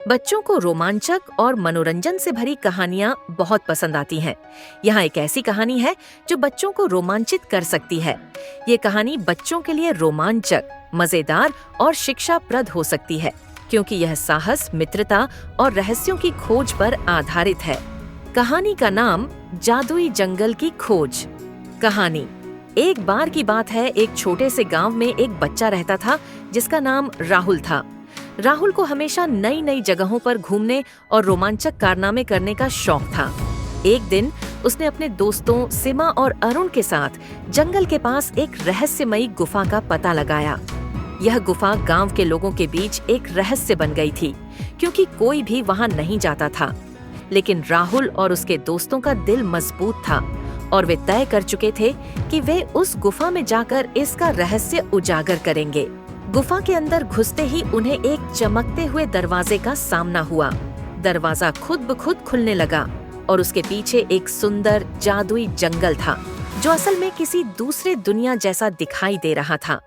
बच्चों को रोमांचक और मनोरंजन से भरी कहानियां बहुत पसंद आती हैं। यहाँ एक ऐसी कहानी है जो बच्चों को रोमांचित कर सकती है। ये कहानी बच्चों के लिए रोमांचक, मजेदार और शिक्षाप्रद हो सकती है, क्योंकि यह साहस, मित्रता और रहस्यों की खोज पर आधारित है। कहानी का नाम जादुई जंगल की खोज। कहानी। एक बार की बात है, एक छोटे से गांव में एक बच्चा रहता था जिसका नाम राहुल था। राहुल को हमेशा नई नई जगहों पर घूमने और रोमांचक कारनामे करने का शौक था। एक दिन उसने अपने दोस्तों सिमा और अरुण के साथ जंगल के पास एक रहस्यमयी गुफा का पता लगाया। यह गुफा गांव के लोगों के बीच एक रहस्य बन गई थी, क्योंकि कोई भी वहां नहीं जाता था। लेकिन राहुल और उसके दोस्तों का दिल मजबूत था और वे तय कर चुके थे कि वे उस गुफा में जाकर इसका रहस्य उजागर करेंगे। गुफा के अंदर घुसते ही उन्हें एक चमकते हुए दरवाजे का सामना हुआ। दरवाजा खुद ब खुद खुलने लगा और उसके पीछे एक सुंदर जादुई जंगल था, जो असल में किसी दूसरे दुनिया जैसा दिखाई दे रहा था।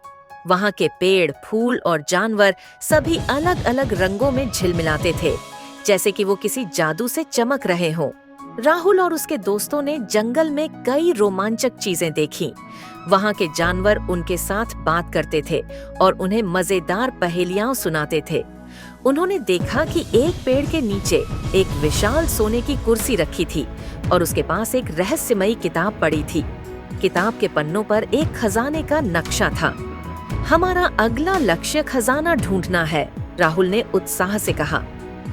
वहाँ के पेड़, फूल और जानवर सभी अलग अलग रंगों में झिलमिलाते थे, जैसे कि वो किसी जादू से चमक रहे हों। राहुल और उसके दोस्तों ने जंगल में कई रोमांचक चीजें देखीं। वहाँ के जानवर उनके साथ बात करते थे और उन्हें मजेदार पहेलियां सुनाते थे। उन्होंने देखा कि एक पेड़ के नीचे एक विशाल सोने की कुर्सी रखी थी और उसके पास एक रहस्यमयी किताब पड़ी थी। किताब के पन्नों पर एक खजाने का नक्शा था। हमारा अगला लक्ष्य खजाना ढूंढना है, राहुल ने उत्साह से कहा।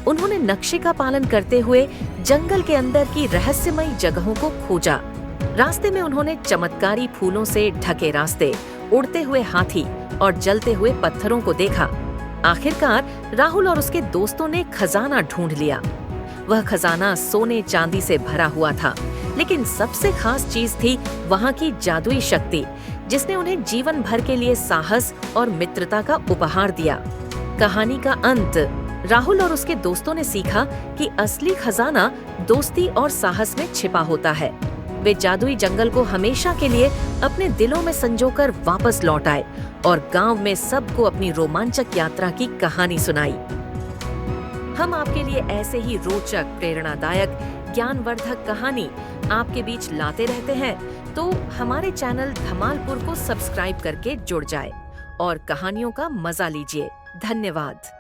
उन्होंने नक्शे का पालन करते हुए जंगल के अंदर की रहस्यमयी जगहों को खोजा। रास्ते में उन्होंने चमत्कारी फूलों से ढके रास्ते, उड़ते हुए हाथी और जलते हुए पत्थरों को देखा। आखिरकार राहुल और उसके दोस्तों ने खजाना ढूंढ लिया। वह खजाना सोने चांदी से भरा हुआ था, लेकिन सबसे खास चीज थी वहाँ की जादुई शक्ति, जिसने उन्हें जीवन भर के लिए साहस और मित्रता का उपहार दिया। कहानी का अंत। राहुल और उसके दोस्तों ने सीखा कि असली खजाना दोस्ती और साहस में छिपा होता है। वे जादुई जंगल को हमेशा के लिए अपने दिलों में संजोकर वापस लौट आए और गांव में सबको अपनी रोमांचक यात्रा की कहानी सुनाई। हम आपके लिए ऐसे ही रोचक, प्रेरणादायक, ज्ञानवर्धक कहानी आपके बीच लाते रहते हैं, तो हमारे चैनल धमालपुर को सब्सक्राइब करके जुड़ जाए और कहानियों का मजा लीजिए। धन्यवाद।